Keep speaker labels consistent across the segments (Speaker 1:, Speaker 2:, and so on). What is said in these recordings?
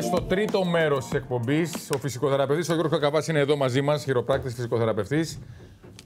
Speaker 1: στο τρίτο μέρος της εκπομπής. Ο φυσικοθεραπευτής, ο Γιώργος Κακαβάς, είναι εδώ μαζί μας, χειροπράκτης φυσικοθεραπευτής.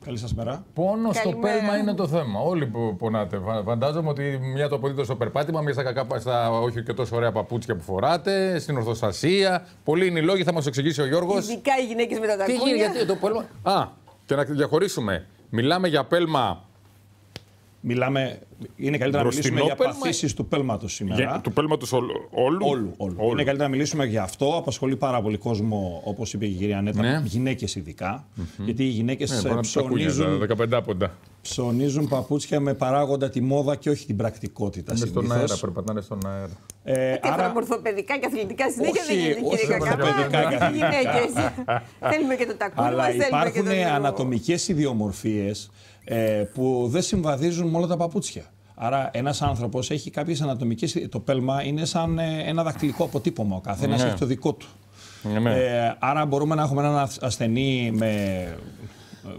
Speaker 2: Καλή σας μέρα.
Speaker 1: Πόνο στο πέλμα είναι το θέμα. Όλοι που πονάτε. Φαντάζομαι ότι μια το αποδείτε στο περπάτημα, μια στα όχι και τόσο ωραία παπούτσια που φοράτε, στην ορθοστασία. Πολλοί είναι οι λόγοι, θα μας εξηγήσει ο Γιώργος.
Speaker 3: Ειδικά οι γυναίκες με τα τακούνια.
Speaker 1: Τι γίνεται το πέλμα. Και να διαχωρίσουμε. Μιλάμε για πέλμα.
Speaker 2: Είναι καλύτερα να μιλήσουμε για παθήσεις του πέλματος σήμερα.
Speaker 1: Του πέλματος όλου.
Speaker 2: Είναι καλύτερα να μιλήσουμε για αυτό. Απασχολεί πάρα πολύ κόσμο, όπως είπε η κυρία Νέτα, γυναίκες ειδικά. Γιατί οι γυναίκες ψωνίζουν παπούτσια με παράγοντα τη μόδα και όχι την πρακτικότητα.
Speaker 1: Είναι στον αέρα, περπατάνε στον αέρα.
Speaker 3: Και άρα ορθοπαιδικά και αθλητικά συνέχεια δεν γίνεται, κύριε
Speaker 2: Κακαβά.
Speaker 3: Γυναίκες. Θέλουμε και το τακούνι μας,
Speaker 2: Αλλά υπάρχουν ανατομικές ιδιομορφίες που δεν συμβαδίζουν με όλα τα παπούτσια. Άρα, ένας άνθρωπος έχει κάποιες ανατομικές. Το πέλμα είναι σαν ένα δακτυλικό αποτύπωμα. Ο καθένας έχει το δικό του. Άρα, μπορούμε να έχουμε έναν ασθενή με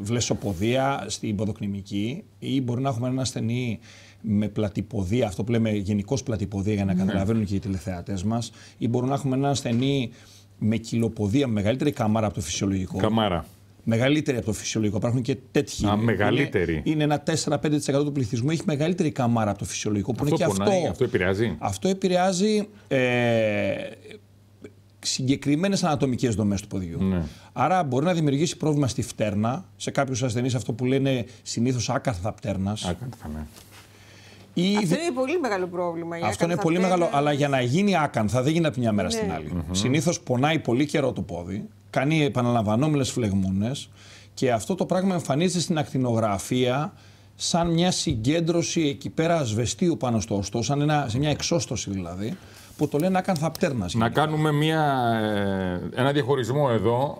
Speaker 2: βλεσοποδία στην ποδοκνημική, ή μπορεί να έχουμε έναν ασθενή με πλατυποδία, αυτό που λέμε γενικώς πλατυποδία για να καταλαβαίνουν και οι τηλεθεατές μας, ή μπορούμε να έχουμε έναν ασθενή με κιλοποδία, με μεγαλύτερη καμάρα από το φυσιολογικό.
Speaker 1: Καμάρα.
Speaker 2: Μεγαλύτερη από το φυσιολογικό. Υπάρχουν και τέτοιοι.
Speaker 1: Μεγαλύτερη.
Speaker 2: Είναι ένα 4-5% του πληθυσμού. Έχει μεγαλύτερη καμάρα από το φυσιολογικό. Που
Speaker 1: αυτό
Speaker 2: είναι και
Speaker 1: αυτό επηρεάζει.
Speaker 2: Αυτό επηρεάζει συγκεκριμένες ανατομικές δομές του ποδιού. Ναι. Άρα μπορεί να δημιουργήσει πρόβλημα στη φτέρνα. Σε κάποιους ασθενείς αυτό που λένε συνήθως άκαρθα πτέρνας.
Speaker 1: Άκαρθα, ναι.
Speaker 3: Αυτό είναι πολύ μεγάλο πρόβλημα.
Speaker 2: Αυτό είναι πολύ μεγάλο, αλλά για να γίνει άκανθα δεν γίνεται από μια μέρα στην άλλη. Συνήθως πονάει πολύ καιρό το πόδι, κάνει επαναλαμβανόμενες φλεγμούνες και αυτό το πράγμα εμφανίζεται στην ακτινογραφία σαν μια συγκέντρωση εκεί πέρα ασβεστίου πάνω στο οστό, σε μια εξώστοση δηλαδή, που το λένε άκανθα πτέρνας.
Speaker 1: Να κάνουμε ένα διαχωρισμό εδώ.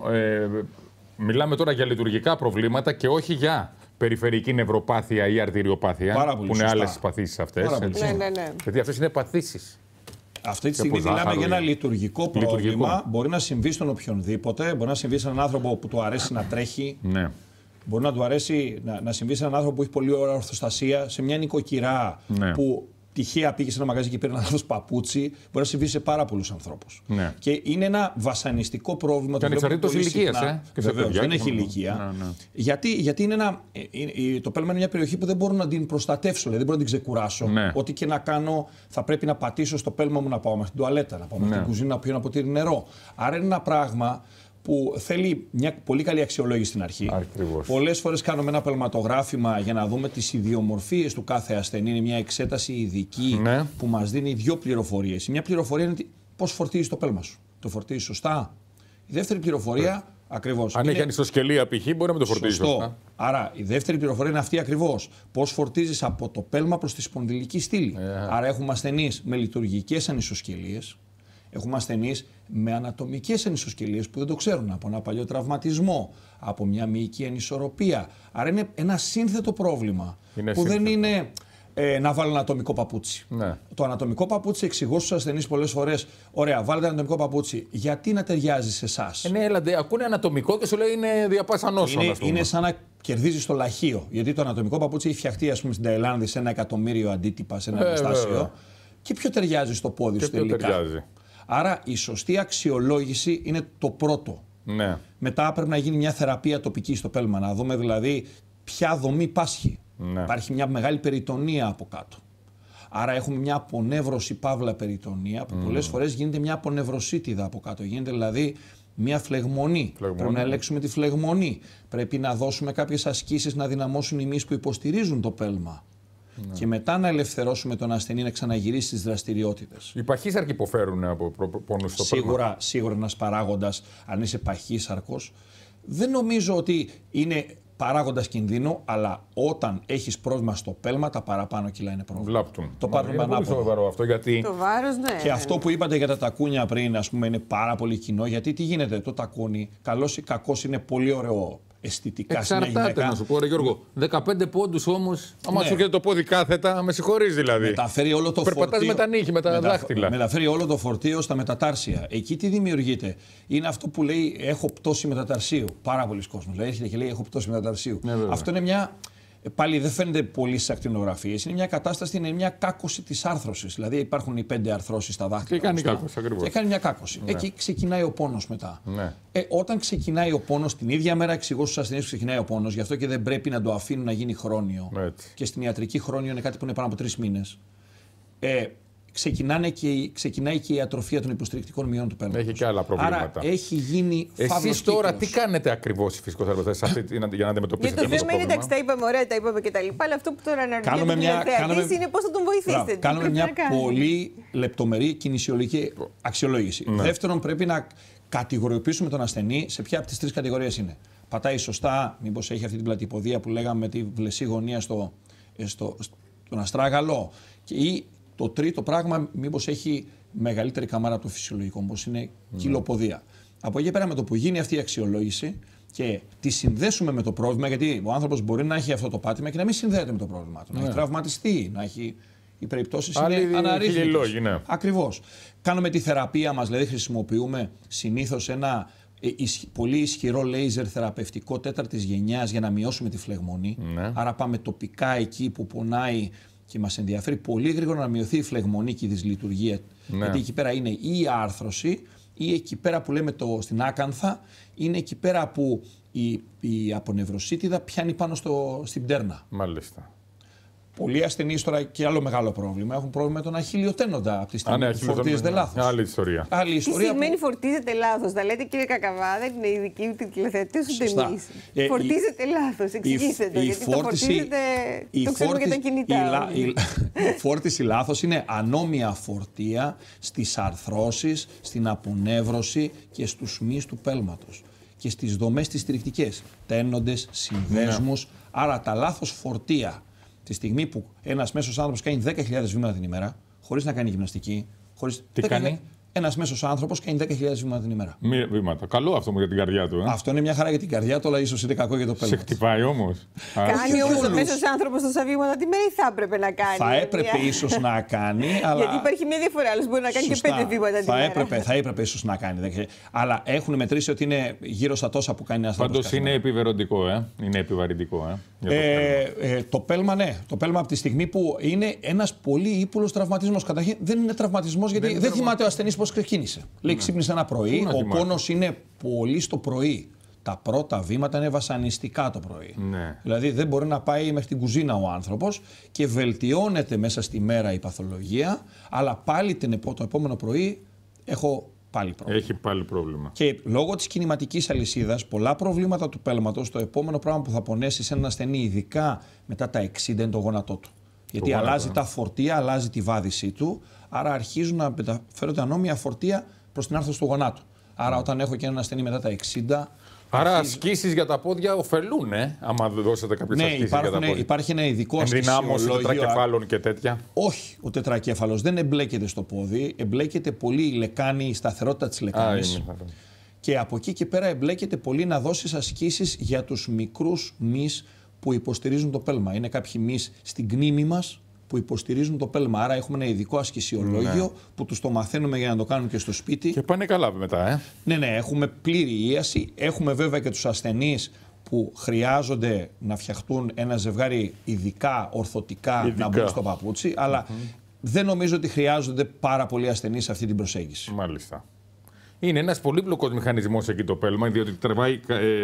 Speaker 1: Μιλάμε τώρα για λειτουργικά προβλήματα και όχι για περιφερική νευροπάθεια ή αρτηριοπάθεια, που είναι άλλες παθήσεις αυτές.
Speaker 3: Ναι.
Speaker 1: Γιατί αυτές είναι παθήσεις.
Speaker 2: Αυτή τη στιγμή μιλάμε για ένα λειτουργικό πρόβλημα. Μπορεί να συμβεί στον οποιονδήποτε. Μπορεί να συμβεί σε έναν άνθρωπο που του αρέσει να τρέχει.
Speaker 1: Ναι.
Speaker 2: Μπορεί να του αρέσει να συμβεί σε έναν άνθρωπο που έχει πολύ ωραία ορθοστασία. Σε μια νοικοκυρά που τυχαία πήγε σε ένα μαγαζί και πήρε ένα λάθος παπούτσι. Μπορεί να συμβεί σε πάρα πολλούς ανθρώπους. Ναι. Και είναι ένα βασανιστικό πρόβλημα.
Speaker 1: Και ανεξαρτήτως ηλικίας.
Speaker 2: Βεβαίως, δεν έχει ηλικία. Γιατί είναι το πέλμα είναι μια περιοχή που δεν μπορώ να την προστατεύσω, δηλαδή δεν μπορώ να την ξεκουράσω. Ναι. Ό,τι και να κάνω, θα πρέπει να πατήσω στο πέλμα μου να πάω μέχρι την τουαλέτα, να πάω μέχρι την κουζίνα να πιω ένα ποτήρι νερό. Άρα είναι ένα πράγμα που θέλει μια πολύ καλή αξιολόγηση στην αρχή. Πολλές φορές κάνουμε ένα πελματογράφημα για να δούμε τις ιδιομορφίες του κάθε ασθενή. Είναι μια εξέταση ειδική που μας δίνει δύο πληροφορίες. Η μια πληροφορία είναι πώς φορτίζεις το πέλμα σου. Το φορτίζεις σωστά. Η δεύτερη πληροφορία ακριβώς.
Speaker 1: Αν έχει ανισοσκελία π.χ., μπορεί να με το φορτίζει σωστά.
Speaker 2: Άρα η δεύτερη πληροφορία είναι αυτή ακριβώς. Πώς φορτίζεις από το πέλμα προς τη σπονδυλική στήλη. Άρα έχουμε ασθενείς με λειτουργικές ανισοσκελίες. Έχουμε ασθενείς με ανατομικές ανισοσκελίες που δεν το ξέρουν από ένα παλιό τραυματισμό, από μια μυϊκή ανισορροπία. Άρα είναι ένα σύνθετο πρόβλημα που δεν είναι να βάλω ένα ατομικό παπούτσι. Ναι. Το ανατομικό παπούτσι εξηγώ στους ασθενείς πολλές φορές: ωραία, βάλετε ένα ανατομικό παπούτσι. Γιατί να ταιριάζει σε εσάς?
Speaker 1: Ναι, ακούνε ανατομικό και σου λέει είναι διαπάσα νόσων.
Speaker 2: Είναι σαν να κερδίζει το λαχείο. Γιατί το ανατομικό παπούτσι έχει φτιαχτεί, ας πούμε, στην Ταϊλάνδη σε 1.000.000 αντίτυπα, σε ένα εργοστάσιο. Και ποιο ταιριάζει στο πόδι σου τελικά? Άρα η σωστή αξιολόγηση είναι το πρώτο. Ναι. Μετά πρέπει να γίνει μια θεραπεία τοπική στο πέλμα, να δούμε δηλαδή ποια δομή πάσχει. Ναι. Υπάρχει μια μεγάλη περιτονία από κάτω. Άρα έχουμε μια απονεύρωση παύλα περιτονία που πολλές φορές γίνεται μια απονευρωσίτιδα από κάτω. Γίνεται δηλαδή μια φλεγμονή. Πρέπει να ελέγξουμε τη φλεγμονή. Πρέπει να δώσουμε κάποιες ασκήσεις να δυναμώσουν οι μυς που υποστηρίζουν το πέλμα. Ναι. Και μετά να ελευθερώσουμε τον ασθενή να ξαναγυρίσει στις δραστηριότητες.
Speaker 1: Οι παχύσαρκοι υποφέρουν από πόνους στο πέλμα.
Speaker 2: Σίγουρα ένας παράγοντας, αν είσαι παχύσαρκος, δεν νομίζω ότι είναι παράγοντας κινδύνου, αλλά όταν έχεις πρόβλημα στο πέλμα, τα παραπάνω κιλά είναι πρόβλημα.
Speaker 1: Βλάπτουν.
Speaker 2: Το πάρουμε ανάποδα.
Speaker 1: Αυτό γιατί...
Speaker 3: Το βάρος, ναι.
Speaker 2: Και αυτό που είπατε για τα τακούνια πριν, ας πούμε, είναι πάρα πολύ κοινό. Γιατί τι γίνεται, το τακούνι, καλός ή κακός, είναι πολύ ωραίο αισθητικά.
Speaker 1: Εξαρτάται, να σου πω, ρε Γιώργο. 15 πόντους όμως, άμα σου έρχεται το πόδι κάθετα, με συγχωρείς δηλαδή.
Speaker 2: Μεταφέρει όλο το φορτίο.
Speaker 1: Περπατάς με τα νύχη, με τα δάχτυλα.
Speaker 2: Μεταφέρει όλο το φορτίο στα μετατάρσια. Εκεί τι δημιουργείται? Είναι αυτό που λέει: έχω πτώση μεταταρσίου. Πάρα πολλοί κόσμοι. Έρχεται και λέει: έχω πτώση μεταταρσίου. Αυτό είναι μια Πάλι δεν φαίνεται πολύ στις ακτινογραφίες. Είναι μια κατάσταση, είναι μια κάκωση της άρθρωσης. Δηλαδή υπάρχουν οι 5 αρθρώσεις στα δάχτυλα.
Speaker 1: Και κάνει κάκωση, ακριβώς.
Speaker 2: Και κάνει μια κάκωση. Ναι. Εκεί ξεκινάει ο πόνος μετά.
Speaker 1: Ναι.
Speaker 2: Όταν ξεκινάει ο πόνος, την ίδια μέρα εξηγώ στους ασθενείς που ξεκινάει ο πόνος, γι' αυτό και δεν πρέπει να το αφήνουν να γίνει χρόνιο.
Speaker 1: Έτσι.
Speaker 2: Και στην ιατρική χρόνιο είναι κάτι που είναι πάνω από 3 μήνες. Ξεκινάει και η ατροφία των υποστηρικτικών μειών του πέλματος.
Speaker 1: Έχει και άλλα προβλήματα.
Speaker 2: Άρα έχει γίνει φαύλος
Speaker 1: Εσείς τώρα
Speaker 2: κύκλος.
Speaker 1: τι κάνετε ακριβώς οι φυσικοθεραπευτές για να αντιμετωπίσετε
Speaker 3: το
Speaker 1: αυτό το
Speaker 3: θέμα είναι,
Speaker 1: πρόβλημα?
Speaker 3: εντάξει, τα είπαμε ωραία, τα είπαμε και τα λοιπά, αλλά αυτό που τώρα αναρωτιέται είναι πώς θα τον βοηθήσετε.
Speaker 2: Κάνουμε μια πολύ λεπτομερή κινησιολογική αξιολόγηση.
Speaker 1: Ναι.
Speaker 2: Δεύτερον, πρέπει να κατηγοριοποιήσουμε τον ασθενή σε ποια από τις 3 κατηγορίες είναι. Πατάει σωστά, μήπως έχει αυτή την πλατυποδία που λέγαμε με τη βλεσσή γωνία στον αστράγαλο, ή το τρίτο πράγμα, μήπως έχει μεγαλύτερη καμάρα από το φυσιολογικό, όπως είναι κιλοποδία. Από εκεί πέρα, με το που γίνει αυτή η αξιολόγηση και τη συνδέσουμε με το πρόβλημα, γιατί ο άνθρωπος μπορεί να έχει αυτό το πάτημα και να μην συνδέεται με το πρόβλημα του. Να έχει τραυματιστεί, να έχει. Οι περιπτώσεις είναι αναρρύθμιτες.
Speaker 1: Ναι.
Speaker 2: Ακριβώς. Κάνουμε τη θεραπεία μας, δηλαδή χρησιμοποιούμε συνήθως ένα πολύ ισχυρό λέιζερ θεραπευτικό 4ης γενιάς για να μειώσουμε τη φλεγμονή.
Speaker 1: Ναι.
Speaker 2: Άρα πάμε τοπικά εκεί που πονάει και μας ενδιαφέρει πολύ γρήγορα να μειωθεί η φλεγμονή και η δυσλειτουργία. Ναι. Γιατί εκεί πέρα είναι ή η άρθρωση ή εκεί πέρα που λέμε στην άκανθα, είναι εκεί πέρα που η απονευροσίτιδα πιάνει πάνω στην πτέρνα.
Speaker 1: Μάλιστα.
Speaker 2: Πολλοί ασθενείς τώρα και άλλο μεγάλο πρόβλημα έχουν πρόβλημα με τον αχιλλιοτένοντα από τη στιγμή που φορτίζεται λάθος.
Speaker 1: Άλλη ιστορία.
Speaker 3: Τι σημαίνει φορτίζεται λάθος? Τα λέτε, κύριε Κακαβά, δεν είναι ειδικοί ούτε τηλεθεατές ούτε εμείς. Φορτίζεται λάθος, εξηγήστε το. Γιατί το φορτίζεται, το ξέρουμε για τα κινητά.
Speaker 2: Η φόρτιση λάθος είναι ανώμια φορτία στις αρθρώσεις, στην απονεύρωση και στους μυς του πέλματος και στις δομές τις στηρικτικές. Τένοντες, συνδέσμους, άρα τα λάθος φορτία. Τη στιγμή που ένας μέσος άνθρωπος κάνει 10.000 βήματα την ημέρα, χωρίς να κάνει γυμναστική.
Speaker 1: Τι κάνει?
Speaker 2: Ένας μέσος άνθρωπος κάνει 10.000 βήματα την ημέρα.
Speaker 1: Βήματα. Καλό αυτό για την καρδιά του.
Speaker 2: Αυτό είναι μια χαρά για την καρδιά του, αλλά ίσως είναι κακό για το πέλμα.
Speaker 1: Σε χτυπάει όμως.
Speaker 3: Κάνει όμως ο μέσος άνθρωπος τόσα βήματα την ημέρα ή θα έπρεπε να κάνει?
Speaker 2: Θα έπρεπε ίσως να κάνει. Αλλά...
Speaker 3: Γιατί υπάρχει μια διαφορά. Άλλος μπορεί να κάνει και 5 βήματα την ημέρα.
Speaker 2: Θα έπρεπε ίσως να κάνει. Αλλά έχουν μετρήσει ότι είναι γύρω στα τόσα που κάνει ένας άνθρωπος.
Speaker 1: Πάντως είναι επιβεροντικό, είναι επιβαρυντικό.
Speaker 2: Το πέλμα, ναι. Το πέλμα από τη στιγμή που είναι ένας πολύ ύπουλος τραυματισμός. Καταρχήν δεν είναι τραυματισμός γιατί δεν θυμάται ο ασθενής πώς ξεκίνησε. Λέει ξύπνησε ένα πρωί, ο πόνος είναι πολύ στο πρωί. Τα πρώτα βήματα είναι βασανιστικά το πρωί.
Speaker 1: Ναι.
Speaker 2: Δηλαδή δεν μπορεί να πάει μέχρι την κουζίνα ο άνθρωπος και βελτιώνεται μέσα στη μέρα η παθολογία, αλλά πάλι το επόμενο πρωί έχω πάλι πρόβλημα.
Speaker 1: Έχει πάλι πρόβλημα.
Speaker 2: Και λόγω της κινηματικής αλυσίδας, πολλά προβλήματα του πέλματος, το επόμενο πράγμα που θα πονέσει σε έναν ασθενή, ειδικά μετά τα 60, είναι το γόνατό του. Γιατί αλλάζει τα φορτία, αλλάζει τη βάδισή του, άρα αρχίζουν να μεταφέρονται ανώμια φορτία προς την άρθρωση του γονάτου. Άρα, όταν έχω και έναν ασθενή μετά τα 60.
Speaker 1: Άρα, ασκήσεις για τα πόδια ωφελούν, άμα δώσετε κάποιες ασκήσεις για τα πόδια.
Speaker 2: Υπάρχει ένα ειδικό ασκησιολόγιο.
Speaker 1: Ενδυνάμωση τετρακεφάλων και τέτοια.
Speaker 2: Όχι, ο τετρακέφαλος δεν εμπλέκεται στο πόδι, εμπλέκεται πολύ η λεκάνη, η σταθερότητα της λεκάνης. Και από εκεί και πέρα εμπλέκεται πολύ να δώσεις ασκήσεις για τους μικρούς μυς που υποστηρίζουν το πέλμα. Είναι κάποιοι μυς στην κνήμη μας που υποστηρίζουν το πέλμα. Άρα έχουμε ένα ειδικό ασκησιολόγιο που τους το μαθαίνουμε για να το κάνουν και στο σπίτι.
Speaker 1: Και πάνε καλά μετά,
Speaker 2: Ναι, έχουμε πλήρη ίαση. Έχουμε βέβαια και τους ασθενείς που χρειάζονται να φτιαχτούν ένα ζευγάρι ειδικά ορθωτικά να μπουν στο παπούτσι, αλλά δεν νομίζω ότι χρειάζονται πάρα πολλοί ασθενείς σε αυτή την προσέγγιση.
Speaker 1: Μάλιστα. Είναι ένας πολύπλοκος μηχανισμός εκεί το πέλμα, διότι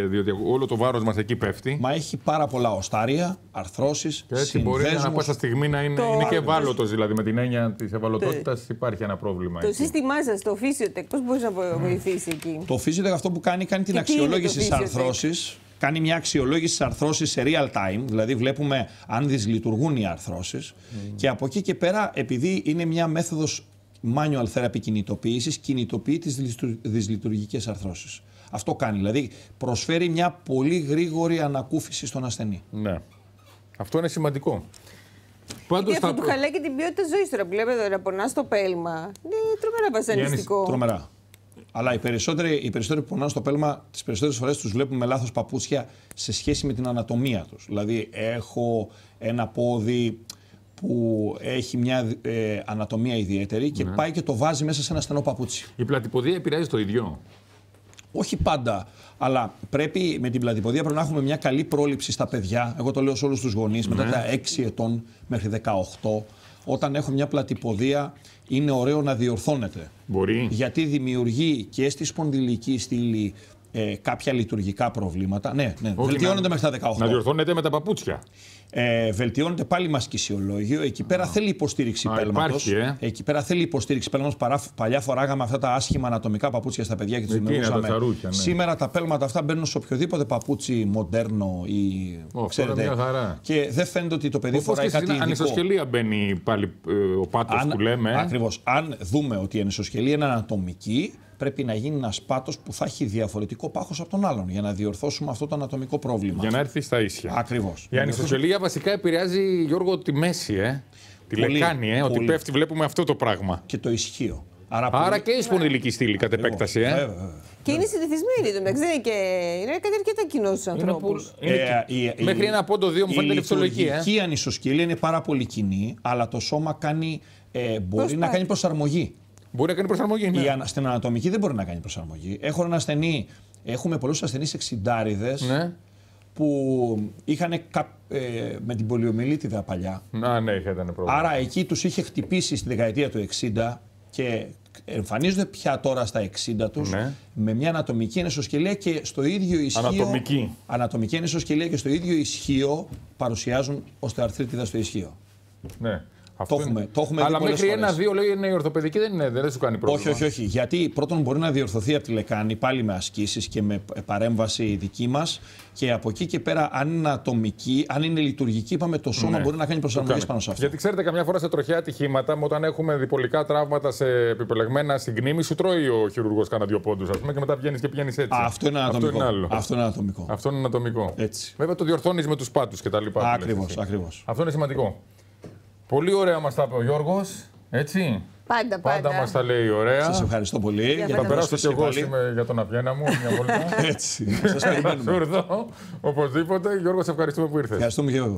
Speaker 1: διότι όλο το βάρος μας εκεί πέφτει.
Speaker 2: Μα έχει πάρα πολλά οστάρια, αρθρώσεις,
Speaker 1: και έτσι μπορεί ανά πάσα στιγμή να είναι και ευάλωτος, δηλαδή με την έννοια της ευαλωτότητας υπάρχει ένα πρόβλημα.
Speaker 3: Το σύστημά σας, το Physiotech, πώς μπορεί να βοηθήσει εκεί?
Speaker 2: Το Physiotech αυτό που κάνει την αξιολόγηση της αρθρώσεις. Κάνει μια αξιολόγηση της αρθρώσεις σε real time, δηλαδή βλέπουμε αν δυσλειτουργούν οι αρθρώσεις. Και από εκεί και πέρα, επειδή είναι μια μέθοδος manual therapy κινητοποίησης, κινητοποιεί τις δυσλειτουργικές αρθρώσεις. Αυτό κάνει, δηλαδή προσφέρει μια πολύ γρήγορη ανακούφιση στον ασθενή.
Speaker 1: Ναι. Αυτό είναι σημαντικό.
Speaker 3: Πάντως αυτό του χαλάει και την ποιότητα ζωής τώρα που λέμε να πονά στο πέλμα. Είναι τρομερά βασανιστικό.
Speaker 2: Τρομερά. Αλλά οι περισσότεροι που πονάνε στο πέλμα, τις περισσότερες φορές τους βλέπουμε με λάθος παπούτσια σε σχέση με την ανατομία τους. Δηλαδή έχω ένα πόδι που έχει μια ανατομία ιδιαίτερη και πάει και το βάζει μέσα σε ένα στενό παπούτσι.
Speaker 1: Η πλατυποδία επηρεάζει το ίδιο?
Speaker 2: Όχι πάντα. Αλλά πρέπει με την πλατυποδία να έχουμε μια καλή πρόληψη στα παιδιά. Εγώ το λέω σε όλους τους γονείς, μετά τα 6 ετών μέχρι 18. Όταν έχω μια πλατυποδία, είναι ωραίο να διορθώνεται.
Speaker 1: Μπορεί.
Speaker 2: Γιατί δημιουργεί και στη σπονδυλική στήλη κάποια λειτουργικά προβλήματα. Ναι, βελτιώνεται μέχρι τα 18.
Speaker 1: Να διορθώνεται με τα παπούτσια.
Speaker 2: Βελτιώνεται πάλι μασκισιολόγιο. Εκεί πέρα θέλει υποστήριξη πέλματος. Εκεί πέρα θέλει υποστήριξη πέλματος. Παλιά φοράγαμε αυτά τα άσχημα ανατομικά παπούτσια στα παιδιά και τους δημιουργούσαμε.
Speaker 1: Ναι.
Speaker 2: Σήμερα τα πέλματα αυτά μπαίνουν σε οποιοδήποτε παπούτσι μοντέρνο ή. Ξέρετε.
Speaker 1: Μια χαρά.
Speaker 2: Και δεν φαίνεται ότι το παιδί φοράει κάτι ειδικό.
Speaker 1: Ανισοσκελία μπαίνει πάλι ο πάτος που λέμε.
Speaker 2: Ακριβώς. Αν δούμε ότι η ανισοσκελία είναι ανατομική, πρέπει να γίνει ένας πάτος που θα έχει διαφορετικό πάχος από τον άλλον για να διορθώσουμε αυτό το ανατομικό πρόβλημα.
Speaker 1: Για να έρθει στα ίσια.
Speaker 2: Ακριβώς.
Speaker 1: Η ανισοσκελία βασικά επηρεάζει, Γιώργο, τη μέση, τη λεκάνη, ότι πέφτει, βλέπουμε αυτό το πράγμα.
Speaker 2: Και το ισχύο.
Speaker 1: Άρα και η σπονδυλική στήλη κατ' επέκταση.
Speaker 3: Και είναι συνηθισμένη το μεταξύ. Είναι κάτι αρκετά κοινό στους ανθρώπους.
Speaker 1: Μέχρι ένα πόντο 2 μου φαίνεται λεπτολογική.
Speaker 2: Η λειτουργική ανισοσκελία είναι πάρα πολύ κοινή, αλλά το σώμα μπορεί να κάνει προσαρμογή.
Speaker 1: Μπορεί να κάνει προσαρμογή. Ναι.
Speaker 2: Στην ανατομική δεν μπορεί να κάνει προσαρμογή. Έχουμε πολλούς ασθενείς εξιντάριδες που είχαν με την πολιομιελίτιδα παλιά.
Speaker 1: Ναι, ήταν πρόβλημα.
Speaker 2: Άρα εκεί τους είχε χτυπήσει στη δεκαετία του 60 και εμφανίζονται πια τώρα στα 60 τους με μια ανατομική ανισοσκελία και στο ίδιο ισχύο. Ανατομική ανισοσκελία και στο ίδιο ισχύο παρουσιάζουν οστεοαρθρίτιδα στο ισχύο.
Speaker 1: Ναι.
Speaker 2: Το έχουμε
Speaker 1: αλλά μέχρι 1-2 λέει είναι η ορθοπαιδική, δεν σου κάνει πρόβλημα.
Speaker 2: Όχι. Γιατί πρώτον μπορεί να διορθωθεί από τη λεκάνη πάλι με ασκήσεις και με παρέμβαση δική μας. Και από εκεί και πέρα, αν είναι ατομική, αν είναι λειτουργική, είπαμε το σώμα μπορεί να κάνει προσαρμογές πάνω σε αυτό.
Speaker 1: Γιατί ξέρετε, καμιά φορά σε τροχαία ατυχήματα, όταν έχουμε διπολικά τραύματα σε επιπελεγμένα στην κνήμη, σου τρώει ο χειρουργός κάνα 2 πόντους, ας πούμε, και μετά βγαίνεις και πηγαίνεις έτσι.
Speaker 2: Αυτό είναι ανατομικό.
Speaker 1: Αυτό είναι ανατομικό.
Speaker 2: Έτσι.
Speaker 1: Βέβαια το διορθώνεις με τους πάτους κτλ.
Speaker 2: Ακριβώς.
Speaker 1: Αυτό είναι σημαντικό. Πολύ ωραία μας τα είπε ο Γιώργος, έτσι.
Speaker 3: Πάντα
Speaker 1: μας τα λέει ωραία.
Speaker 2: Σας ευχαριστώ πολύ.
Speaker 1: Θα περάσω κι εγώ για τον Απιένα μου μια βόλτα.
Speaker 2: Έτσι. Σας περιμένουμε.
Speaker 1: Οπωσδήποτε. Γιώργο, σε ευχαριστούμε που ήρθες.
Speaker 2: Ευχαριστούμε και εγώ.